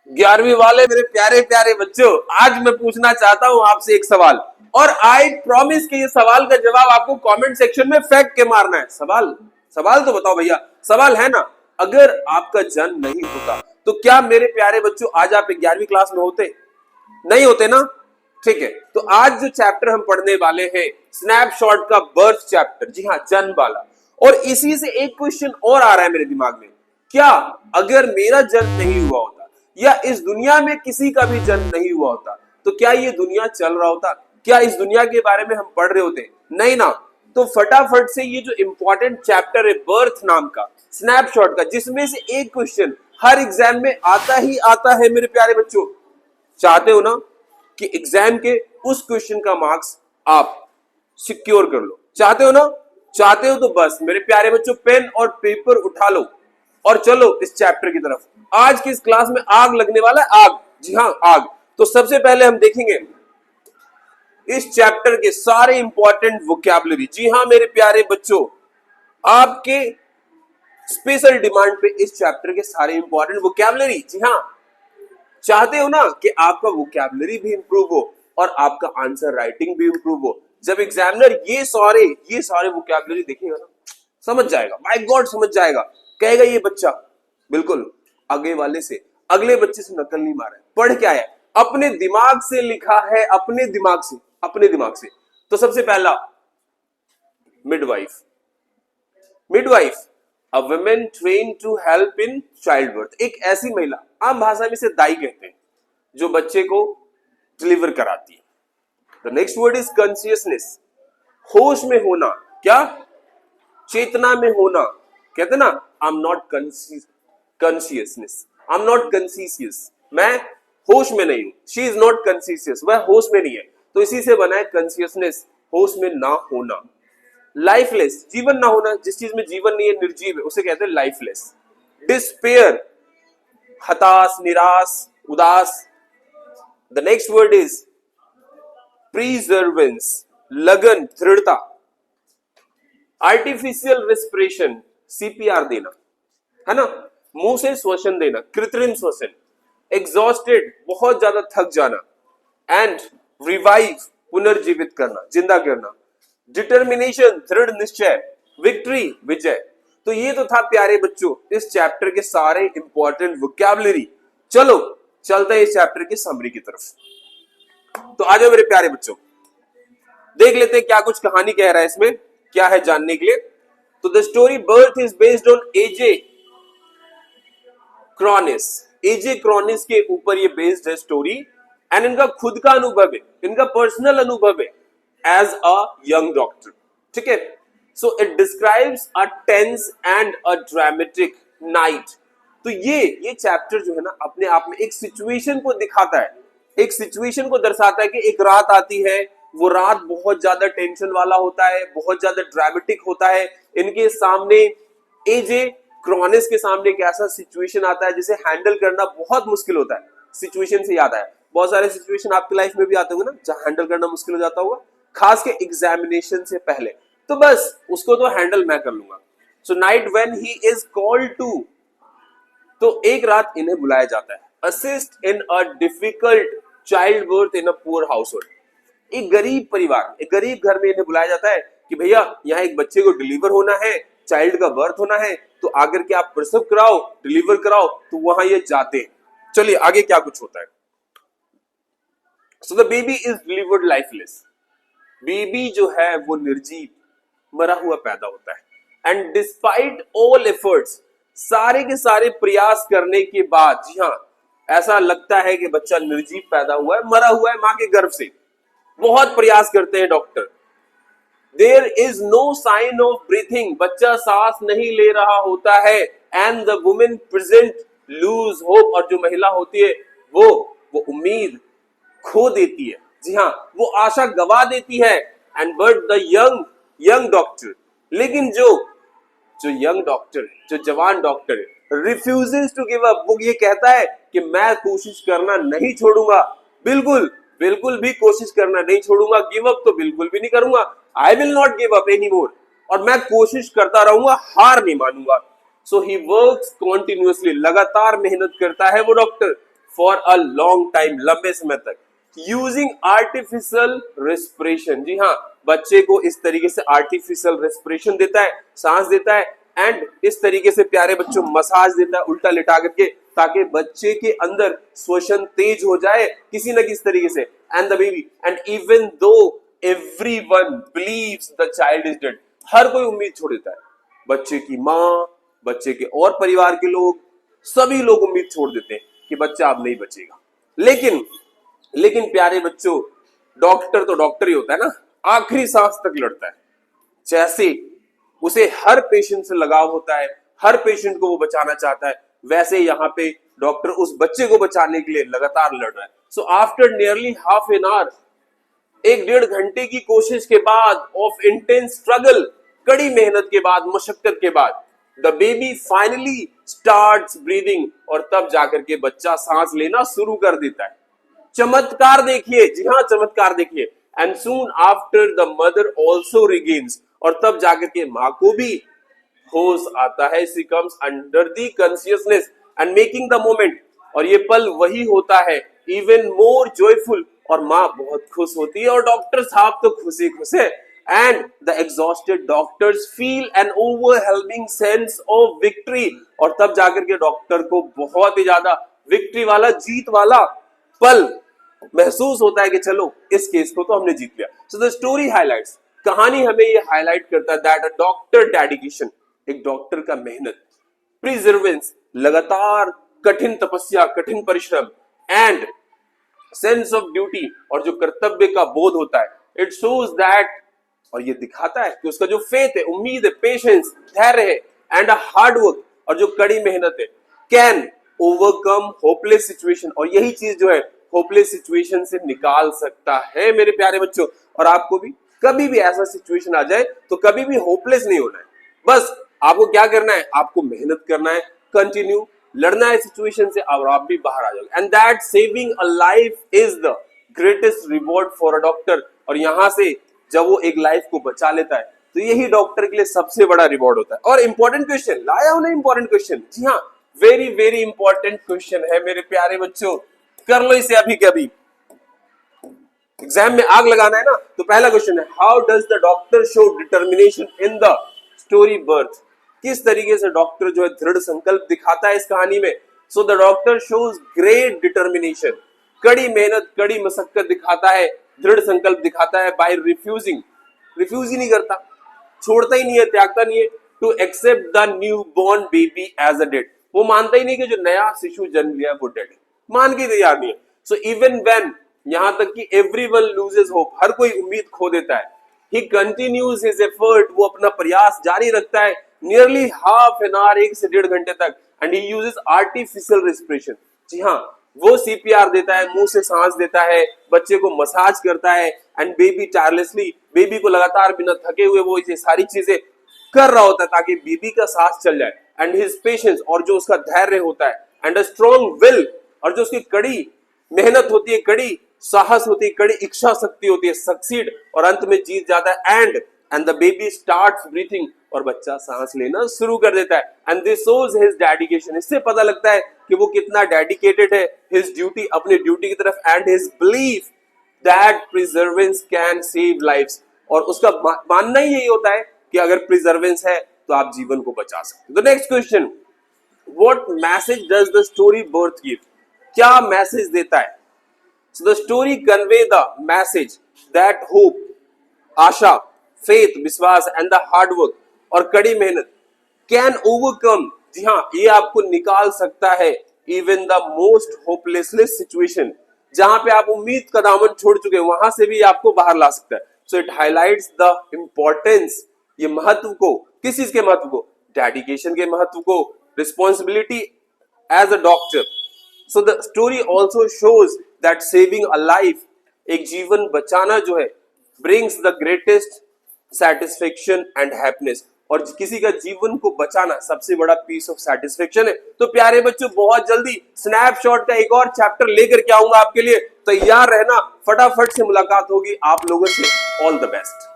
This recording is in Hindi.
11वीं वाले मेरे प्यारे प्यारे बच्चों, आज मैं पूछना चाहता हूं आपसे एक सवाल, और आई प्रॉमिस कि ये सवाल का जवाब आपको कमेंट सेक्शन में फेंक के मारना है। सवाल सवाल तो बताओ भैया, सवाल है ना? अगर आपका जन्म नहीं होता तो क्या मेरे प्यारे बच्चों आज आप 11वीं क्लास में होते? नहीं होते ना? ठीक है, तो आज जो चैप्टर हम पढ़ने वाले हैं स्नैपशॉट का बर्थ चैप्टर, जी हाँ, जन्म वाला। और इसी से एक क्वेश्चन और आ रहा है मेरे दिमाग में, क्या अगर मेरा जन्म नहीं हुआ होता या इस दुनिया में किसी का भी जन्म नहीं हुआ होता तो क्या ये दुनिया चल रहा होता? क्या इस दुनिया के बारे में हम पढ़ रहे होते? नहीं ना। तो फटाफट से ये जो इंपॉर्टेंट चैप्टर है बर्थ नाम का, स्नैपशॉट का, जिसमें से एक क्वेश्चन हर एग्जाम में आता ही आता है मेरे प्यारे बच्चों, चाहते हो ना कि एग्जाम के उस क्वेश्चन का मार्क्स आप सिक्योर कर लो? चाहते हो ना? चाहते हो तो बस मेरे प्यारे बच्चों पेन और पेपर उठा लो और चलो इस चैप्टर की तरफ। आज की इस क्लास में आग लगने वाला है, आग, जी हाँ आग। तो सबसे पहले हम देखेंगे इस चैप्टर के सारे इंपॉर्टेंट वोकैबुलरी। जी हाँ मेरे प्यारे बच्चों, आपके स्पेशल डिमांड पे इस चैप्टर के सारे इंपॉर्टेंट वोकैबुलरी। जी हाँ, चाहते हो ना कि आपका वोकैबुलरी भी इंप्रूव हो और आपका आंसर राइटिंग भी इंप्रूव हो? जब एग्जामिनर ये सारे वोकैबुलरी देखेगा ना, समझ जाएगा, माय गॉड समझ जाएगा, कहेगा ये बच्चा बिल्कुल अगले बच्चे से नकल नहीं मारा है, पढ़ क्या है, अपने दिमाग से लिखा है, अपने दिमाग से। तो सबसे पहला midwife. Midwife, a women train to help in child birth, एक ऐसी महिला, आम भाषा में इसे दाई कहते हैं, जो बच्चे को डिलीवर कराती है। The next word is consciousness, होश में होना, क्या? चेतना में होना। कहते ना, I am not consciousness, I am not conscious, मैं होश में नहीं हूं। शी इज नॉट कॉन्शियस, वह होश में नहीं है, तो इसी से बना है कॉन्शियसनेस, होश में ना होना। लाइफलेस, जीवन ना होना, जिस चीज में जीवन नहीं है, निर्जीव है, उसे कहते हैं लाइफलेस। डिस्पेयर, हताश, निराश, उदास। द नेक्स्ट वर्ड इज प्रीजर्वेंस, लगन, दृढ़ता। आर्टिफिशियल रेस्पिरेशन, सीपीआर देना, है ना, मुंह से श्वसन देना, कृत्रिम श्वसन। एग्जॉस्टेड, बहुत ज्यादा थक जाना। एंड रिवाइव, पुनर्जीवित करना, जिंदा करना। डिटर्मिनेशन, दृढ़ निश्चय। विक्ट्री, विजय। तो ये तो था प्यारे बच्चों इस चैप्टर के सारे इंपॉर्टेंट वोकैबुलरी। चलो चलते हैं इस चैप्टर की समरी की तरफ। तो आ जाओ मेरे प्यारे बच्चों, देख लेते हैं क्या कुछ कहानी कह रहा है इसमें, क्या है जानने के लिए। तो the story birth is based on A J Cronin, A J Cronin के ऊपर ये बेस्ड है स्टोरी। एंड इनका खुद का अनुभव है, इनका पर्सनल अनुभव है एज अ यंग डॉक्टर। ठीक है, so it describes a tense and a dramatic night. तो ये चैप्टर जो है ना, अपने आप में एक सिचुएशन को दिखाता है, एक सिचुएशन को दर्शाता है कि एक रात आती है, वो रात बहुत ज्यादा टेंशन वाला होता है, बहुत ज्यादा ड्रामेटिक होता है। इनके सामने एजे क्रॉनिस के सामने एक ऐसा सिचुएशन आता है जिसे हैंडल करना बहुत मुश्किल होता है। सिचुएशन से याद आया, बहुत सारे सिचुएशन आपकी लाइफ में भी आते होंगे ना जहां हैंडल करना मुश्किल हो जाता होगा, खास के एग्जामिनेशन से पहले। तो बस उसको तो हैंडल मैं कर लूंगा। So night when he is called to, तो एक रात इन्हें बुलाया जाता है, assist in a difficult child birth in a poor house hold. एक गरीब परिवार, एक गरीब घर में इन्हें बुलाया जाता है कि भैया यहाँ एक बच्चे को डिलीवर होना है, चाइल्ड का बर्थ होना है, तो आकर के आप प्रसव कराओ, डिलीवर कराओ। तो वहां ये जाते हैं। चलिए आगे क्या कुछ होता है। So the baby is delivered lifeless, baby जो है वो निर्जीव, मरा हुआ पैदा होता है। एंड डिस्पाइट ऑल एफर्ट्स, सारे के सारे प्रयास करने के बाद, जी हाँ, ऐसा लगता है कि बच्चा निर्जीव पैदा हुआ है, मरा हुआ है मां के गर्भ से। बहुत प्रयास करते हैं doctor. There is no sign of breathing, बच्चा सांस नहीं ले रहा होता है। And the women present lose hope, और जो महिला होती है वो उम्मीद खो देती है, जी हाँ, वो आशा गवा देती है। And but the young doctor, लेकिन जो यंग डॉक्टर, जो जवान डॉक्टर है, रिफ्यूजेस टू गिव अप, वो ये कहता है कि मैं कोशिश करना नहीं छोड़ूंगा, बिल्कुल भी कोशिश करना नहीं छोड़ूंगा, गिव अप तो बिल्कुल भी नहीं करूंगा। I will not give up any more, और मैं कोशिश करता रहूंगा, हार नहीं मानूंगा। सो ही वर्क्स कॉन्टिन्यूअसली, लगातार मेहनत करता है वो doctor, for a long time, लंबे समय तक, यूजिंग आर्टिफिशियल रेस्पिरेशन। जी हाँ, बच्चे को इस तरीके से आर्टिफिशियल रेस्पिरेशन देता है, सांस देता है, एंड इस तरीके से प्यारे बच्चों मसाज देता है उल्टा लिटा करके, ताकि बच्चे के अंदर श्वसन तेज हो जाए किसी न किसी तरीके से, and the baby, and even though everyone believes the child is dead, हर कोई उम्मीद छोड़ देता है, बच्चे की माँ, बच्चे के और परिवार के लोग, सभी लोग उम्मीद छोड़ देते हैं कि बच्चा अब नहीं बचेगा। लेकिन प्यारे बच्चों, डॉक्टर तो डॉक्टर ही होता है ना, आखिरी सांस तक लड़ता है। जैसे उसे हर पेशेंट से लगाव होता है, हर पेशेंट को वो बचाना चाहता है, वैसे यहाँ पे डॉक्टर उस बच्चे को बचाने के लिए लगातार लड़ रहा है। So after nearly half an hour, 1-1.5 घंटे की कोशिश के बाद, ऑफ इंटेंस स्ट्रगल, कड़ी मेहनत के बाद, मशक्कत के बाद, the baby finally starts breathing, और तब जाकर के बच्चा सांस लेना शुरू कर देता है। चमत्कार देखिए, जी हाँ चमत्कार देखिए। And soon after the mother also regains, और तब जाकर के माँ को भी होश आता है। She comes under the consciousness and making the moment, और ये पल वही होता है इवन मोर जॉयफुल, और माँ बहुत खुश होती है और डॉक्टर साहब तो खुशी खुश है। And the exhausted doctors feel N overwhelming sense of victory, और तब जाकर के डॉक्टर को बहुत ही ज्यादा विक्ट्री वाला, जीत वाला पल महसूस होता है कि चलो इस केस को तो हमने जीत लिया। सो द स्टोरी हाइलाइट्स, कहानी हमें ये हाईलाइट करता है दैट अ डॉक्टर डेडिकेशन, एक डॉक्टर का मेहनत, प्रिजर्वेंस, लगातार कठिन तपस्या, कठिन परिश्रम, एंड सेंस ऑफ ड्यूटी, और जो कर्तव्य का बोध होता है, इट शोज दैट, और ये दिखाता है कि उसका जो फेथ है, उम्मीद है, पेशेंस, धैर्य है, एंड अ हार्ड वर्क, और जो कड़ी मेहनत है, कैन ओवरकम होपलेस सिचुएशन, और यही चीज जो है होपलेस सिचुएशन से निकाल सकता है मेरे प्यारे बच्चों। और आपको भी कभी भी ऐसा सिचुएशन आ जाए तो कभी भी होपलेस नहीं होना है, बस आपको क्या करना है, आपको मेहनत करना है, कंटिन्यू लड़ना है सिचुएशन से, और आप भी बाहर आ जाओगे। And that saving a life is the greatest reward for a doctor, और यहां से जब वो एक लाइफ को बचा लेता है तो यही डॉक्टर के लिए सबसे बड़ा रिवॉर्ड होता है। और इंपॉर्टेंट क्वेश्चन लाया हूं ना, इंपॉर्टेंट क्वेश्चन, जी हाँ वेरी वेरी इंपॉर्टेंट क्वेश्चन है मेरे प्यारे बच्चों, कर लो इसे अभी के अभी, एग्जाम में आग लगाना है ना। तो पहला क्वेश्चन है, how does the doctor show determination in the story birth, किस तरीके से डॉक्टर जो है दृढ़ संकल्प दिखाता है इस कहानी में। So the doctor shows great determination, कड़ी मेहनत, कड़ी मशक्कत दिखाता है, दृढ़ संकल्प दिखाता है, बाय रिफ्यूजिंग, रिफ्यूज ही नहीं करता, छोड़ता ही नहीं है, त्यागता नहीं है, to accept the new born baby as a dead, वो मानता ही नहीं कि जो नया शिशु जन्म लिया वो डेड है, मान के तैयार नहीं है। सो इवन व्हेन, यहां तक कि एवरीवन लूजेस होप, हर कोई उम्मीद खो देता है, ही कंटिन्यूज हिज एफर्ट, वो अपना प्रयास जारी रखता है, नियरली हाफ एन आवर, 1 से 1.5 घंटे तक, and he uses artificial respiration, जी हाँ वो सीपीआर देता है, मुंह से सांस देता है, बच्चे को मसाज करता है, एंड बेबी टायरलेसली, बेबी को लगातार बिना थके हुए वो ये सारी चीजें कर रहा होता है ताकि बेबी का सांस चल जाए। एंड हिज पेशेंस, और जो उसका धैर्य होता है, एंड अ स्ट्रॉन्ग विल, और जो उसकी कड़ी मेहनत होती है, कड़ी साहस होती है, कड़ी इच्छा शक्ति होती है, सक्सीड, और अंत में जीत जाता है। And the baby starts breathing, और बच्चा सांस लेना शुरू कर देता है। And this shows his dedication, इससे पता लगता है कि वो कितना डेडिकेटेड है हिज ड्यूटी, अपनी ड्यूटी की तरफ, and his belief that प्रिजर्वेंस can save lives, और उसका मानना ही यही होता है कि अगर प्रिजर्वेंस है तो आप जीवन को बचा सकते हो। The next question, what message does the story birth give, क्या मैसेज देता है। सो the story convey the message that hope, Asha, faith, विश्वास, एंड द हार्ड वर्क, और कड़ी मेहनत, कैन ओवरकम, जी हाँ ये आपको निकाल सकता है even the most hopelessness situation, जहां पे आप उम्मीद का दामन छोड़ चुके हैं वहां से भी आपको बाहर ला सकता है। So it highlights the importance, ये महत्व को, किस चीज के महत्व को, डेडिकेशन के महत्व को, responsibility as a doctor. So the story also shows that saving a life, एक जीवन बचाना जो है, brings the greatest satisfaction and happiness, और किसी का जीवन को बचाना सबसे बड़ा पीस ऑफ सेटिस्फेक्शन है। तो प्यारे बच्चों बहुत जल्दी स्नैपशॉट का एक और चैप्टर लेकर के आऊंगा आपके लिए, तैयार रहना, फटाफट से मुलाकात होगी आप लोगों से। All the best.